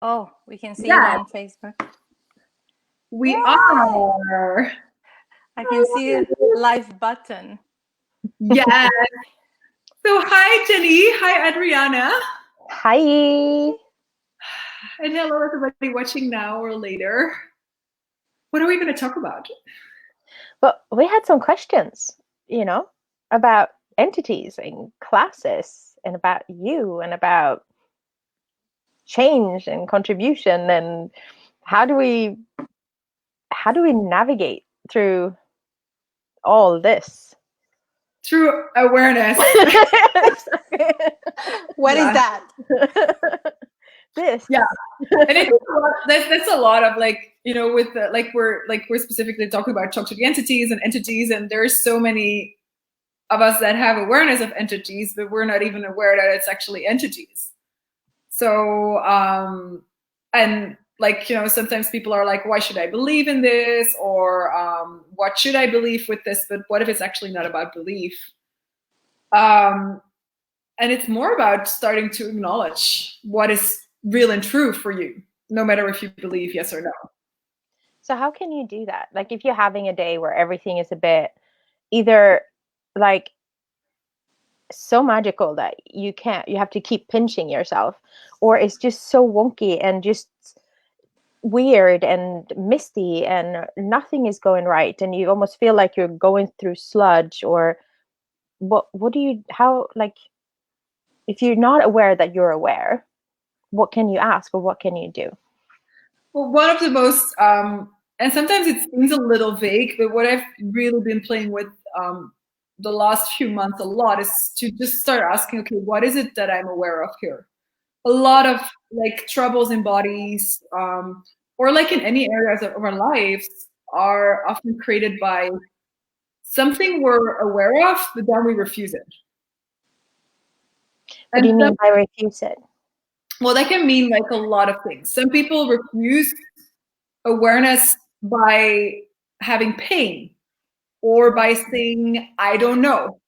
Oh, we can see it Yeah, on Facebook. we Yay! are. I can see a live button. Yes. So hi Jenny, hi Adriana, Hi. and hello everybody watching now or later. What are we going to talk about? But we had some questions, about entities and classes and about you and about change and contribution and how do we navigate through all this? Through awareness. What is that? This. Yeah, and that's a lot of like with the, we're specifically talking about toxic entities, and there's so many of us that have awareness of entities, but we're not even aware that it's actually entities. So and sometimes people are like, why should I believe in this, or what should I believe with this? But what if it's actually not about belief? And it's more about starting to acknowledge what is real and true for you, no matter if you believe yes or no. So how can you do that? Like if you're having a day where everything is a bit either like so magical that you have to keep pinching yourself, or it's just so wonky and just weird and misty and nothing is going right and you almost feel like you're going through sludge, or what do you, how, like, if you're not aware that you're aware, what can you ask or what can you do? Well, one of the most and sometimes it seems a little vague, but what I've really been playing with the last few months a lot is to just start asking, okay, what is it that I'm aware of here? A lot of like troubles in bodies, or like in any areas of our lives, are often created by something we're aware of, but then we refuse it. What do you mean by refuse it? Well, that can mean like a lot of things. Some people refuse awareness by having pain, or by saying, I don't know,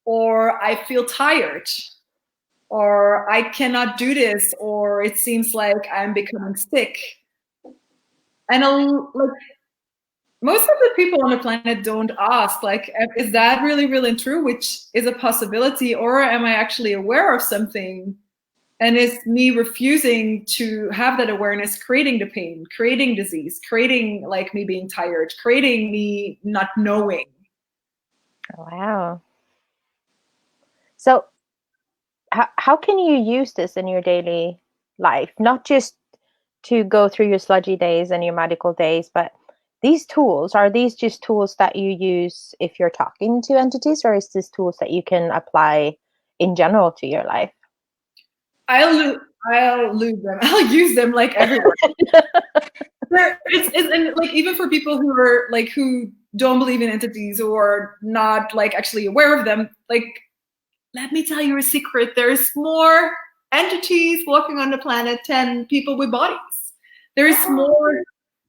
or I feel tired, or I cannot do this, or it seems like I'm becoming sick. And like most of the people on the planet don't ask, like, is that really, really true? Which is a possibility, or am I actually aware of something? And is me refusing to have that awareness creating the pain, creating disease, creating like me being tired, creating me not knowing? Wow. So how can you use this in your daily life? Not just to go through your sludgy days and your magical days, but these tools, are these just tools that you use if you're talking to entities, or is this tools that you can apply in general to your life? I'll lose them. I'll use them like everywhere. And like even for people who are like who don't believe in entities or not like actually aware of them, like let me tell you a secret. There's more entities walking on the planet than people with bodies. There's more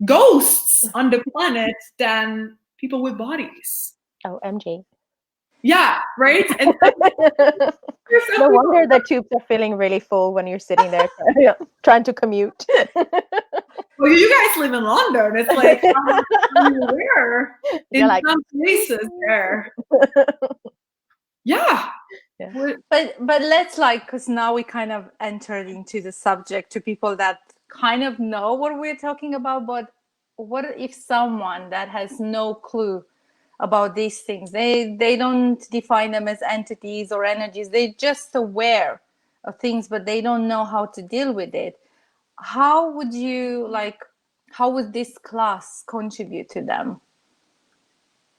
ghosts on the planet than people with bodies. Oh, MJ. Yeah, right? And no wonder the tubes are feeling really full when you're sitting there trying to commute. Well, you guys live in London. It's like, I'm aware in like, some places there. Yeah. But let's because now we kind of entered into the subject to people that kind of know what we're talking about, but what if someone that has no clue about these things, they don't define them as entities or energies, they're just aware of things, but they don't know how to deal with it? How would you how would this class contribute to them?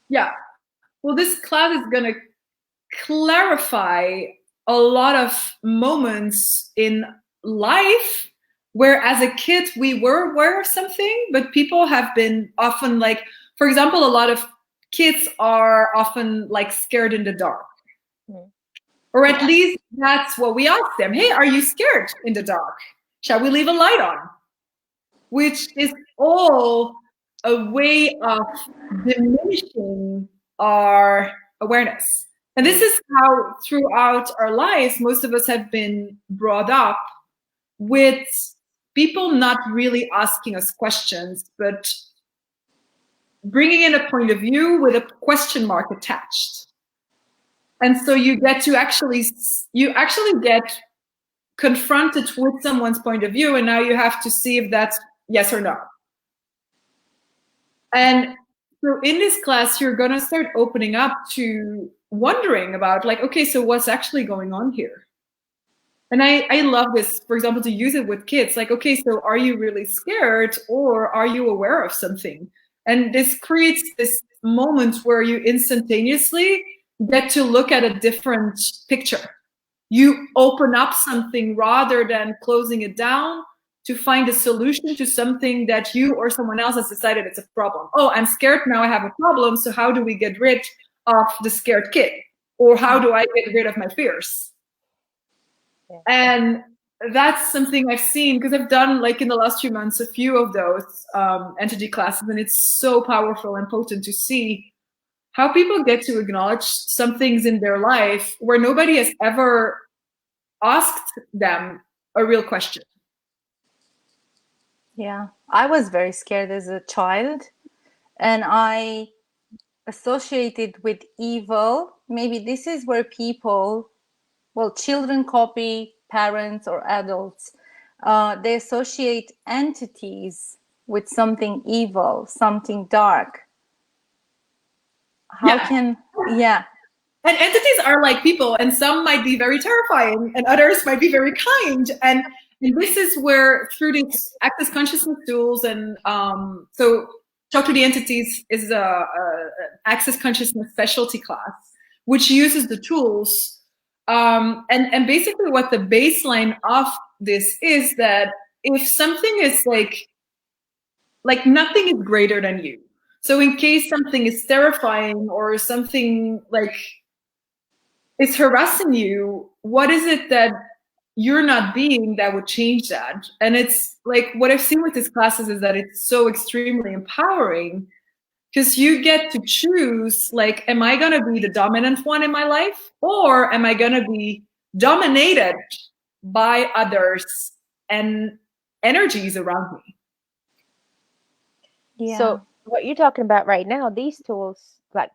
Yeah, well, this class is going to clarify a lot of moments in life where as a kid we were aware of something, but people have been often like, for example, a lot of kids are often like scared in the dark. Or at least that's what we ask them. Hey, are you scared in the dark? Shall we leave a light on? Which is all a way of diminishing our awareness. And this is how throughout our lives, most of us have been brought up with people not really asking us questions, but bringing in a point of view with a question mark attached. And so you actually get confronted with someone's point of view, and now you have to see if that's yes or no. And so in this class, you're going to start opening up to wondering about, like, okay, so what's actually going on here? And I love this, for example, to use it with kids. Like, okay, so are you really scared, or are you aware of something? And this creates this moment where you instantaneously get to look at a different picture. You open up something rather than closing it down to find a solution to something that you or someone else has decided it's a problem. Oh, I'm scared, now I have a problem, so how do we get rid of the scared kid? Or how do I get rid of my fears? Yeah. And that's something I've seen, because I've done, like, in the last few months, a few of those entity classes, and it's so powerful and potent to see how people get to acknowledge some things in their life where nobody has ever asked them a real question. Yeah, I was very scared as a child, and I associated with evil. Maybe this is where people, well, children copy parents or adults. They associate entities with something evil, something dark. How can, yeah. And entities are like people, and some might be very terrifying, and others might be very kind. And this is where, through these access consciousness tools, and so Talk to the Entities is a access consciousness specialty class, which uses the tools. And basically what the baseline of this is that if something is like nothing is greater than you. So in case something is terrifying or something like is harassing you, what is it that you're not being that would change that? And it's like, what I've seen with these classes is that it's so extremely empowering, because you get to choose, like, am I going to be the dominant one in my life, or am I going to be dominated by others and energies around me? Yeah. So what you're talking about right now, these tools, like,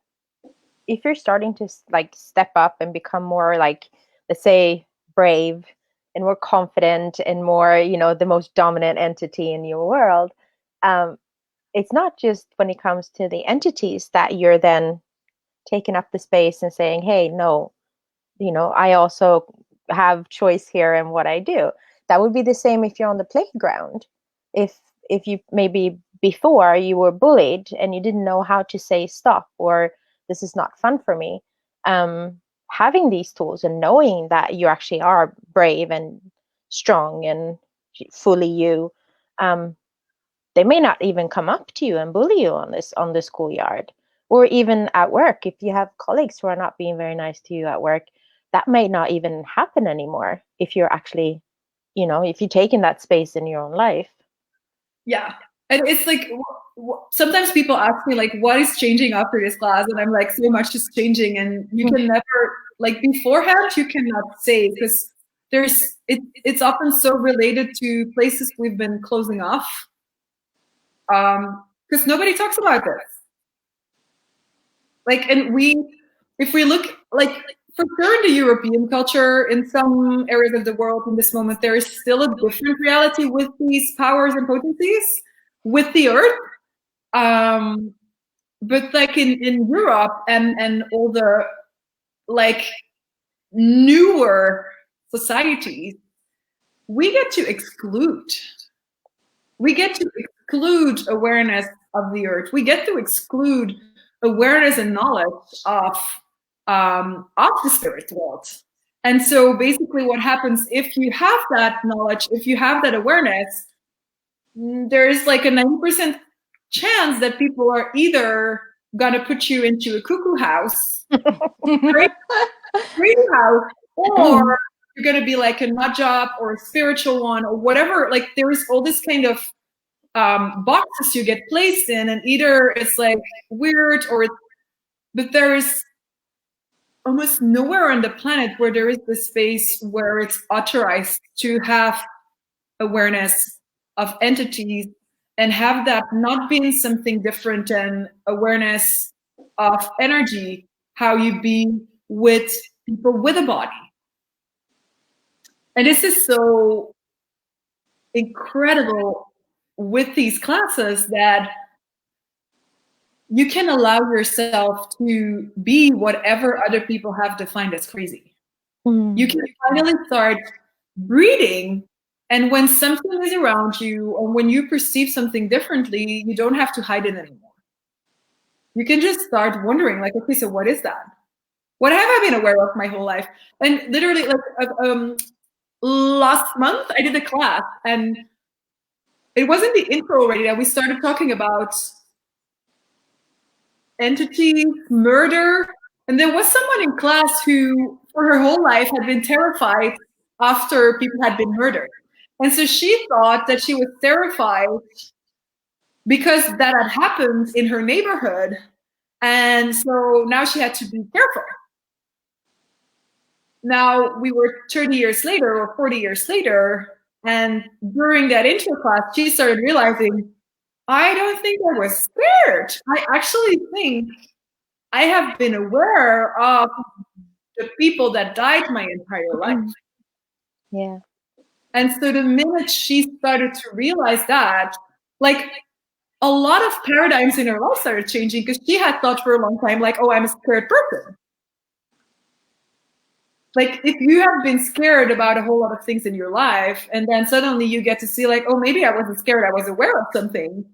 if you're starting to like step up and become more, like, let's say, brave and more confident and more, you know, the most dominant entity in your world, it's not just when it comes to the entities that you're then taking up the space and saying, hey, no, you know, I also have choice here in what I do. That would be the same if you're on the playground. If you maybe before you were bullied and you didn't know how to say stop, or this is not fun for me, having these tools and knowing that you actually are brave and strong and fully you, they may not even come up to you and bully you on the schoolyard, or even at work. If you have colleagues who are not being very nice to you at work, that may not even happen anymore if you're actually, you know, if you're taking that space in your own life. Yeah. And it's like, sometimes people ask me, like, what is changing after this class? And I'm like, so much is changing. And you can never, like, beforehand, you cannot say, because it's often so related to places we've been closing off. Because nobody talks about this. Like, and if we look, like, for sure in the European culture, in some areas of the world in this moment, there is still a different reality with these powers and potencies, with the earth. But like in Europe and all the, like, newer societies, we get to exclude. We get to exclude awareness of the earth. We get to exclude awareness and knowledge of the spirit world. And so basically what happens, if you have that knowledge, if you have that awareness, there is like a 90% chance that people are either gonna put you into a cuckoo house, crazy house, or you're gonna be like a nut job or a spiritual one or whatever. Like, there is all this kind of boxes you get placed in, and either it's like weird or but there is almost nowhere on the planet where there is the space where it's authorized to have awareness of entities and have that not been something different than awareness of energy, how you be with people with a body. And this is so incredible with these classes that you can allow yourself to be whatever other people have defined as crazy. You can finally start breathing, and when something is around you or when you perceive something differently, you don't have to hide it anymore. You can just start wondering, like, okay, so what is that? What have I been aware of my whole life? And literally, like, last month I did a class, and it wasn't the intro already that we started talking about entities, murder, and there was someone in class who, for her whole life, had been terrified after people had been murdered. And so she thought that she was terrified because that had happened in her neighborhood. And so now she had to be careful. Now we were 30 years later or 40 years later, and during that intro class, she started realizing, I don't think I was scared. I actually think I have been aware of the people that died my entire life. Yeah. And so the minute she started to realize that, like, a lot of paradigms in her life started changing, because she had thought for a long time, like, oh, I'm a scared person. Like, if you have been scared about a whole lot of things in your life, and then suddenly you get to see, like, oh, maybe I wasn't scared, I was aware of something,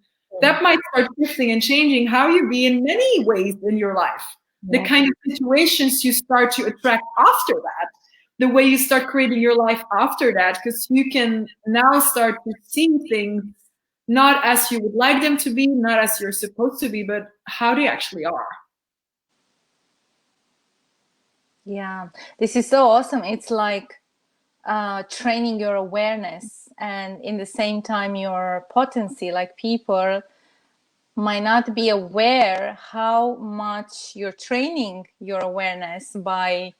that might start shifting and changing how you be in many ways in your life. The kind of situations you start to attract after that, the way you start creating your life after that, because you can now start to see things not as you would like them to be, not as you're supposed to be, but how they actually are. Yeah, this is so awesome. It's like training your awareness and in the same time your potency. Like, people might not be aware how much you're training your awareness by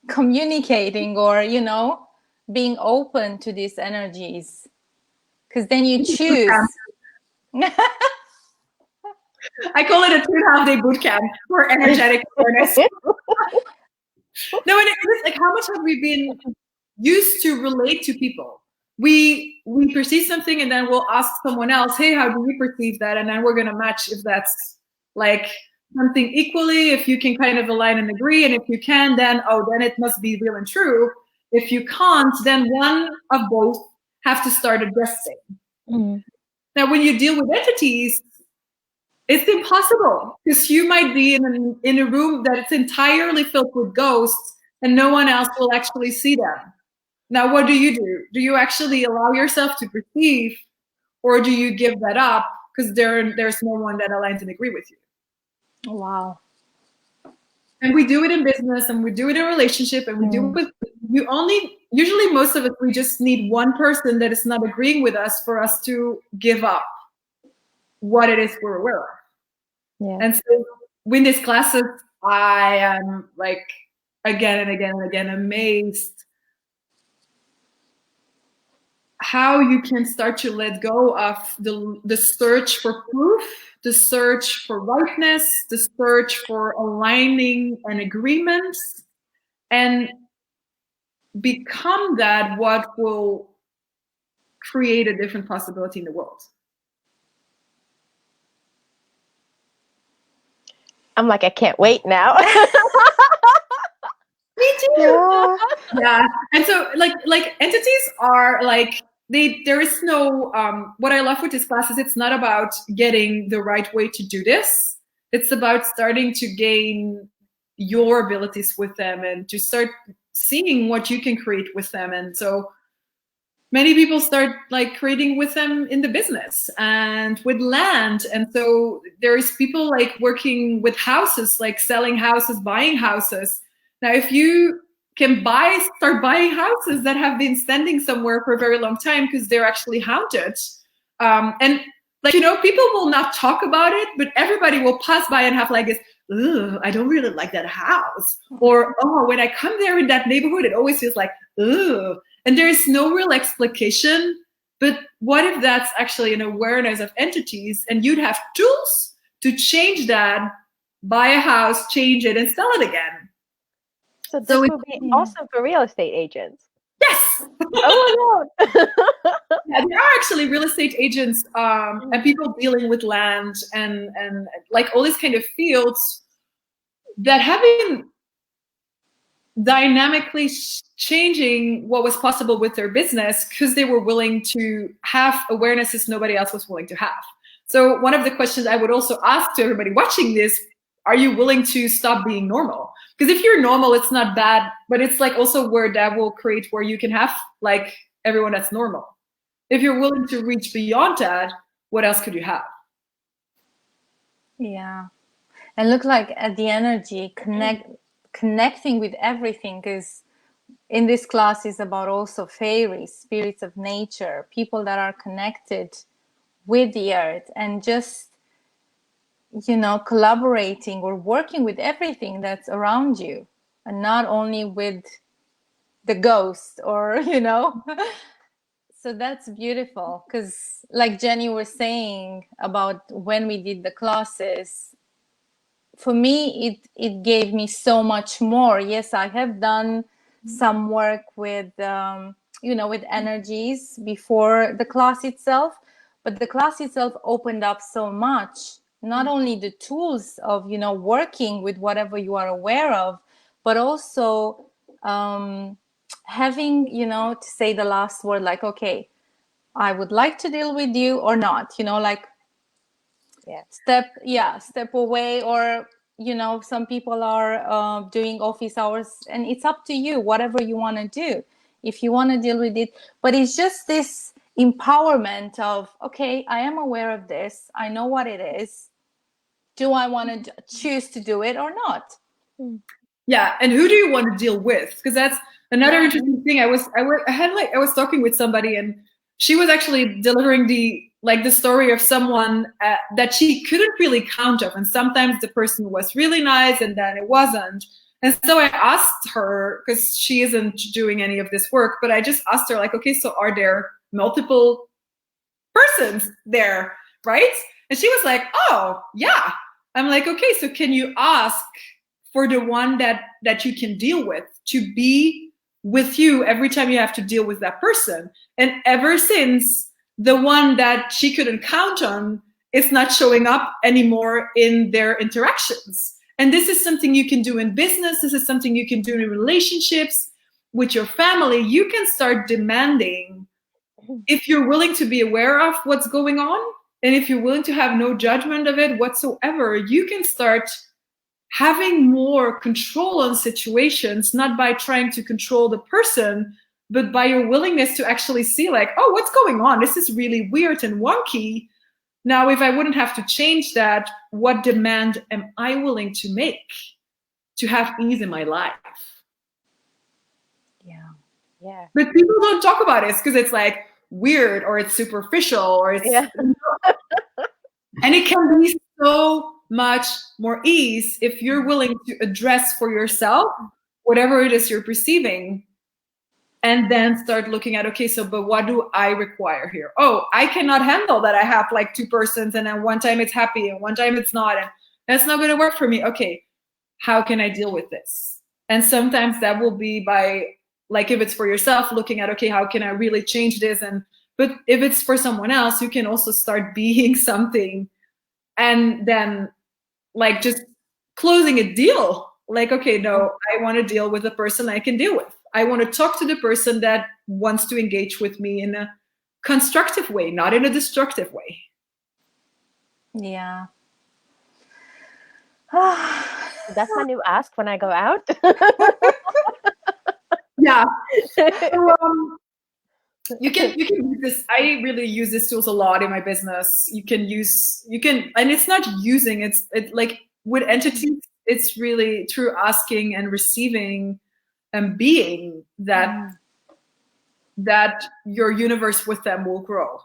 communicating or, you know, being open to these energies, because then you choose. I call it a 2.5-day boot camp for energetic awareness. No, and it's like, how much have we been used to relate to people? We perceive something, and then we'll ask someone else, hey, how do you perceive that? And then we're going to match if that's like something equally, if you can kind of align and agree. And if you can, then, oh, then it must be real and true. If you can't, then one of both have to start adjusting. Now, when you deal with entities, it's impossible, because you might be in a room that it's entirely filled with ghosts and no one else will actually see them. Now, what do? Do you actually allow yourself to perceive, or do you give that up because there's no one that aligns and agree with you? Wow. And we do it in business, and we do it in relationship, and we do it with usually most of us, we just need one person that is not agreeing with us for us to give up what it is we're aware of. Yeah. And so with these classes, I am like again and again and again amazed how you can start to let go of the search for proof, the search for rightness, the search for aligning and agreements, and become that what will create a different possibility in the world. I'm like, I can't wait now. Me too. Yeah. And so like entities are like, there is no what I love with this class is it's not about getting the right way to do this. It's about starting to gain your abilities with them and to start seeing what you can create with them. And so many people start like creating with them in the business and with land. And so there's people like working with houses, like selling houses, buying houses. Now, if you can start buying houses that have been standing somewhere for a very long time because they're actually haunted. And like, you know, people will not talk about it, but everybody will pass by and have like this, ugh, I don't really like that house. Or, oh, when I come there in that neighborhood, it always feels like, ugh. And there is no real explication But what if that's actually an awareness of entities, and you'd have tools to change that, buy a house, change it, and sell it again? So this would be awesome for real estate agents. Yes. Oh my god. Yeah, there are actually real estate agents and people dealing with land and like all these kind of fields that have been dynamically changing what was possible with their business because they were willing to have awarenesses nobody else was willing to have. So one of the questions I would also ask to everybody watching this, are you willing to stop being normal? Because if you're normal, it's not bad, but it's like also where that will create where you can have like everyone that's normal. If you're willing to reach beyond that, what else could you have? Yeah. And look like at the energy, connecting with everything, because in this class is about also fairies, spirits of nature, people that are connected with the earth, and just, you know, collaborating or working with everything that's around you, and not only with the ghost or, you know. So that's beautiful, because like Jenny was saying about when we did the classes, for me it gave me so much more. Yes, I have done some work with you know, with energies before the class itself, but the class itself opened up so much, not only the tools of, you know, working with whatever you are aware of, but also having, you know, to say the last word, like, okay, I would like to deal with you or not, you know, like step away. Or, you know, some people are doing office hours, and it's up to you, whatever you want to do, if you want to deal with it. But it's just this empowerment of, okay, I am aware of this, I know what it is, do I want to choose to do it or not? Yeah, and who do you want to deal with? Because that's another interesting thing. I was talking with somebody, and she was actually delivering the story of someone that she couldn't really count of, and sometimes the person was really nice, and then it wasn't. And so I asked her, because she isn't doing any of this work, but I just asked her, like, okay, so are there multiple persons there, right? And she was like, oh yeah. I'm like, okay, so can you ask for the one that you can deal with to be with you every time you have to deal with that person? And ever since, the one that she couldn't count on is not showing up anymore in their interactions. And this is something you can do in business. This is something you can do in relationships with your family. You can start demanding, if you're willing to be aware of what's going on, and if you're willing to have no judgment of it whatsoever, you can start having more control on situations, not by trying to control the person, but by your willingness to actually see, like, oh, what's going on? This is really weird and wonky. Now, if I wouldn't have to change that, what demand am I willing to make to have ease in my life? Yeah. But people don't talk about it because it's like weird, or it's superficial, or it's and it can be so much more ease if you're willing to address for yourself whatever it is you're perceiving, and then start looking at, okay, so but what do I require here? Oh, I cannot handle that I have like two persons, and then one time it's happy and one time it's not, and that's not going to work for me. Okay, how can I deal with this? And sometimes that will be by, like, if it's for yourself, looking at, okay, how can I really change this? And but if it's for someone else, you can also start being something, and then like just closing a deal. Like, okay, no, I want to deal with the person I can deal with. I want to talk to the person that wants to engage with me in a constructive way, not in a destructive way. Yeah. That's my new ask when I go out. Yeah. So, you can use this. I really use these tools a lot in my business. You can, and it's not using, it's like with entities, it's really through asking and receiving and being that your universe with them will grow.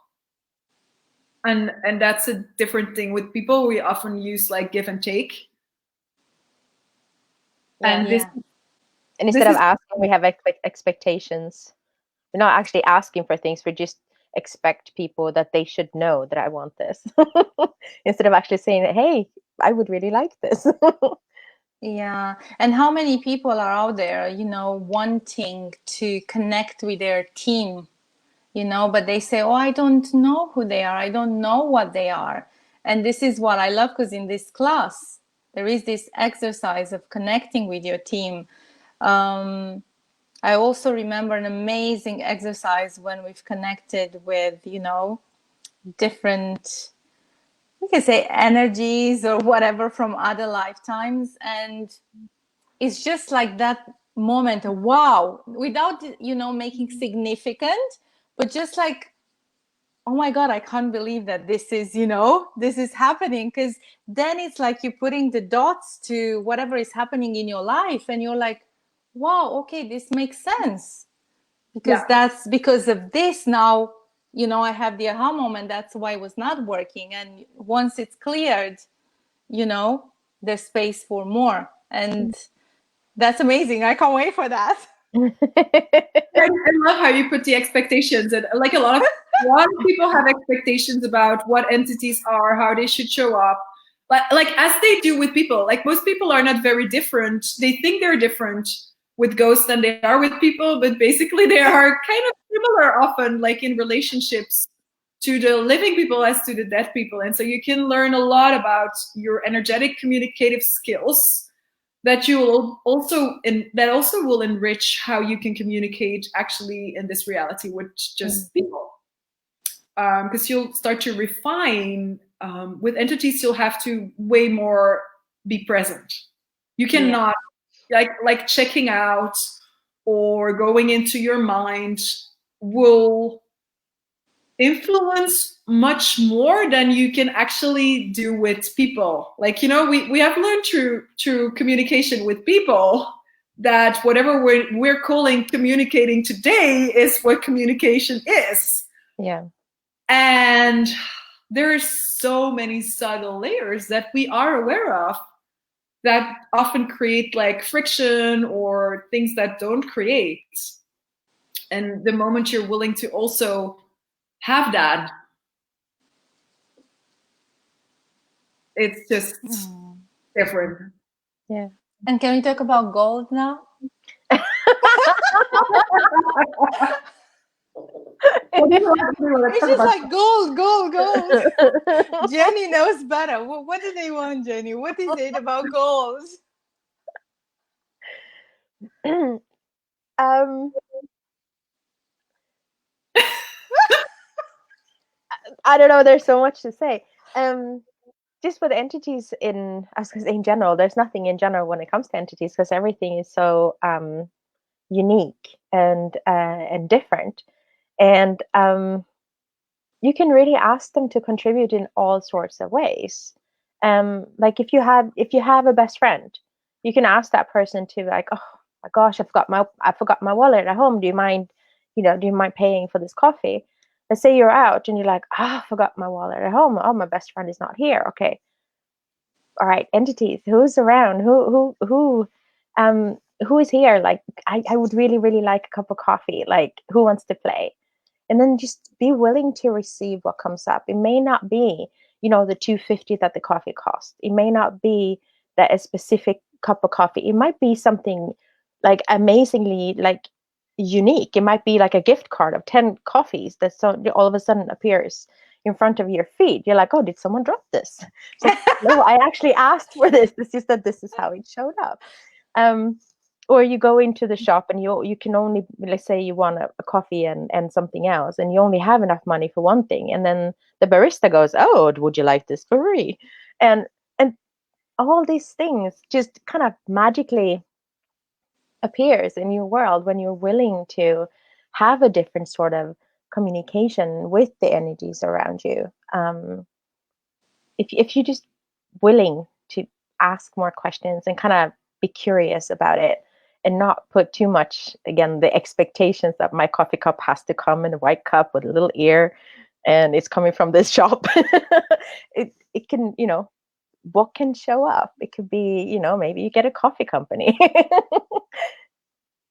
And that's a different thing. With people, we often use like give and take. And instead of asking, we have expectations. We're not actually asking for things. We're just expect people that they should know that I want this instead of actually saying that, hey, I would really like this. Yeah. And how many people are out there, wanting to connect with their team, but they say, oh, I don't know who they are. I don't know what they are. And this is what I love, because in this class, there is this exercise of connecting with your team. I also remember an amazing exercise when we've connected with, different, we can say, energies or whatever from other lifetimes. And it's just like that moment of wow, without, making significant, but just like, oh my God, I can't believe that this is, this is happening. Because then it's like you're putting the dots to whatever is happening in your life. And you're like, wow, okay, this makes sense. Because that's because of this now, I have the aha moment. That's why it was not working. And once it's cleared, there's space for more. And that's amazing. I can't wait for that. I love how you put the expectations, and like a lot of people have expectations about what entities are, how they should show up. But like as they do with people, like most people are not very different. They think they're different with ghosts than they are with people, but basically they are kind of similar often, like in relationships to the living people as to the dead people. And so you can learn a lot about your energetic communicative skills that you will also that also will enrich how you can communicate actually in this reality with just people, because you'll start to refine. With entities, you'll have to way more be present. You cannot like checking out or going into your mind will influence much more than you can actually do with people. Like, we have learned through communication with people that whatever we're calling communicating today is what communication is. Yeah. And there's so many subtle layers that we are aware of that often create like friction or things that don't create. And the moment you're willing to also have that, it's just different. Yeah. And can we talk about gold now? It's just like gold. Jenny knows better. What do they want, Jenny? What is it about gold? I don't know. There's so much to say. Just with entities I was going to say in general, there's nothing in general when it comes to entities because everything is so unique and different, and you can really ask them to contribute in all sorts of ways. Like if you have a best friend, you can ask that person to like, oh my gosh, I forgot my wallet at home. Do you mind paying for this coffee? Let's say you're out and you're like, I forgot my wallet at home. Oh, my best friend is not here. Okay. All right, entities, who's around? Who is here? Like, I would really, really like a cup of coffee. Like, who wants to play? And then just be willing to receive what comes up. It may not be, the $2.50 that the coffee costs. It may not be that a specific cup of coffee. It might be something like amazingly like unique. It might be like a gift card of 10 coffees that all of a sudden appears in front of your feet. You're like, oh, did someone drop this? Like, no, I actually asked for this. It's just that this is how it showed up. Or you go into the shop and you can only, let's say you want a coffee and something else, and you only have enough money for one thing, and then the barista goes, oh, would you like this for free? And all these things just kind of magically appears in your world when you're willing to have a different sort of communication with the energies around you. If you're just willing to ask more questions and kind of be curious about it and not put too much, again, the expectations that my coffee cup has to come in a white cup with a little ear and it's coming from this shop. it can, what can show up? It could be, maybe you get a coffee company.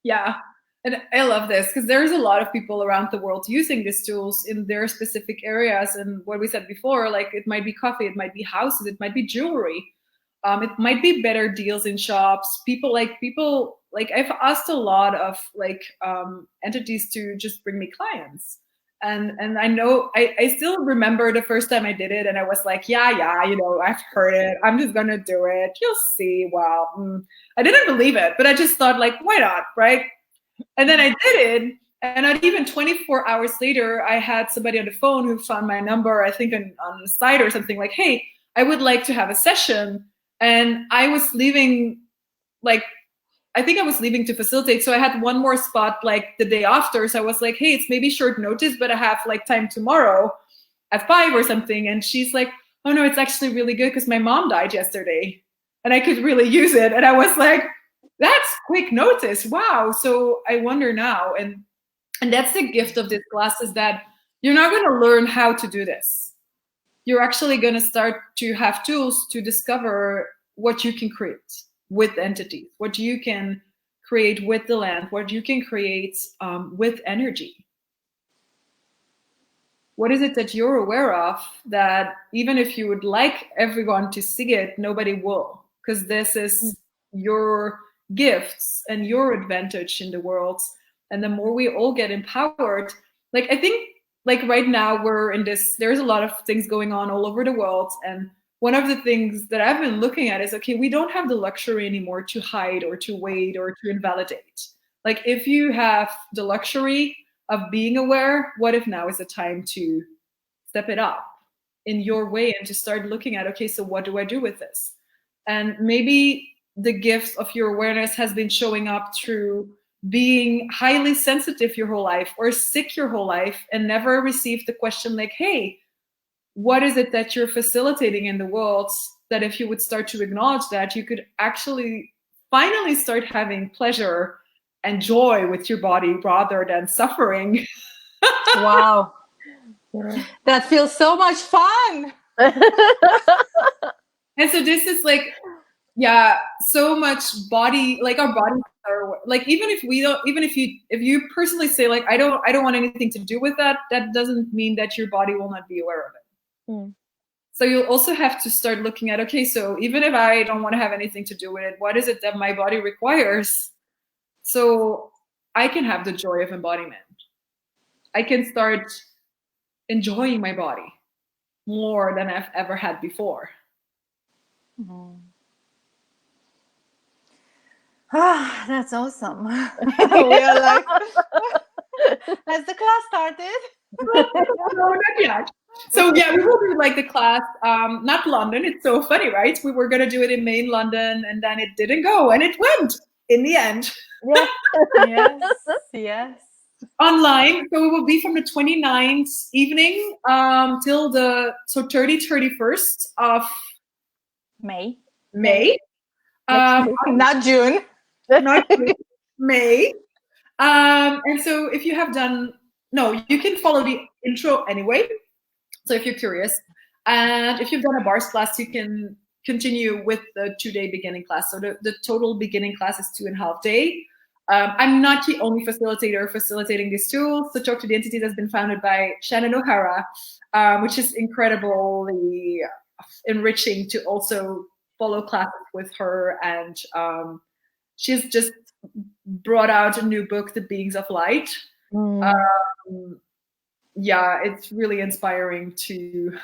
Yeah. And I love this because there's a lot of people around the world using these tools in their specific areas. And what we said before, like it might be coffee, it might be houses, it might be jewelry, it might be better deals in shops. People like I've asked a lot of like entities to just bring me clients. And I know I still remember the first time I did it, and I was like, yeah, you know, I've heard it. I'm just gonna do it. You'll see. Well, I didn't believe it, but I just thought like, why not, right? And then I did it, and not even 24 hours later, I had somebody on the phone who found my number, I think on the site or something, like, hey, I would like to have a session. And I was leaving, like, I think I was leaving to facilitate. So I had one more spot like the day after. So I was like, hey, it's maybe short notice, but I have like time tomorrow at 5 or something. And she's like, oh no, it's actually really good because my mom died yesterday and I could really use it. And I was like, that's quick notice. Wow. So I wonder now. And that's the gift of this class, is that you're not going to learn how to do this. You're actually going to start to have tools to discover what you can create with entities, what you can create with the land, what you can create with energy. What is it that you're aware of that even if you would like everyone to see it, nobody will? Because this is your gifts and your advantage in the world. And the more we all get empowered, like I think like right now we're in this, there's a lot of things going on all over the world. And one of the things that I've been looking at is, okay, we don't have the luxury anymore to hide or to wait or to invalidate. Like if you have the luxury of being aware, what if now is the time to step it up in your way and to start looking at, okay, so what do I do with this? And maybe the gift of your awareness has been showing up through being highly sensitive your whole life or sick your whole life and never received the question like, hey, what is it that you're facilitating in the world that if you would start to acknowledge that, you could actually finally start having pleasure and joy with your body rather than suffering. Wow. Yeah. That feels so much fun. And so this is like, yeah, so much body, like our bodies are like, even if you personally say like, I don't want anything to do with that, that doesn't mean that your body will not be aware of it. So you'll also have to start looking at, okay, so even if I don't want to have anything to do with it, what is it that my body requires so I can have the joy of embodiment? I can start enjoying my body more than I've ever had before. Ah, that's awesome. We are like, has the class started? No, not yet. So yeah, we will do like the class, not London. It's so funny, right? We were going to do it in main London and then it didn't go, and it went in the end. Yeah. Yes. Online. So it will be from the 29th evening till the 31st of May. Not June. Not June, May. And so if you have done, no, you can follow the intro anyway. So if you're curious, and if you've done a bars class, you can continue with the 2-day beginning class. So the total beginning class is 2.5 days. I'm not the only facilitator facilitating these tools. The Talk to the Entities has been founded by Shannon O'Hara, which is incredibly enriching to also follow classes with her. And she's just brought out a new book, The Beings of Light. Yeah, it's really inspiring to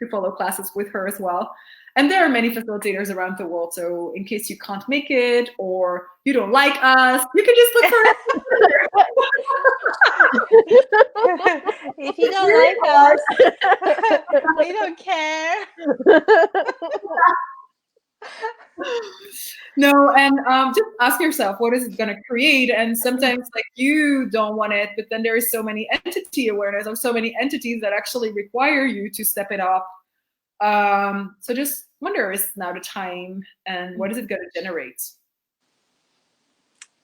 follow classes with her as well. And there are many facilitators around the world. So in case you can't make it or you don't like us, you can just look for If you don't like us, we don't care. No, and just ask yourself, what is it going to create? And sometimes like you don't want it, but then there is so many entity awareness of so many entities that actually require you to step it up. So just wonder, is now the time, and what is it going to generate?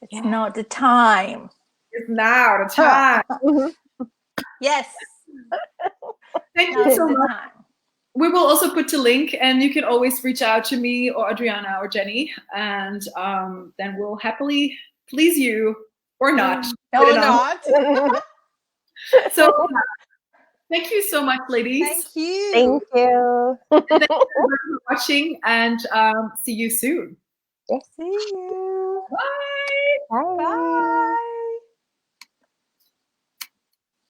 It's not the time. It's now the time. Yes. Thank you so much. We will also put the link, and you can always reach out to me or Adriana or Jenny, and then we'll happily please you or not. No, not. So thank you so much, ladies. Thank you. Thank you. Thank you for watching, and see you soon. See you. Bye. Bye. Bye.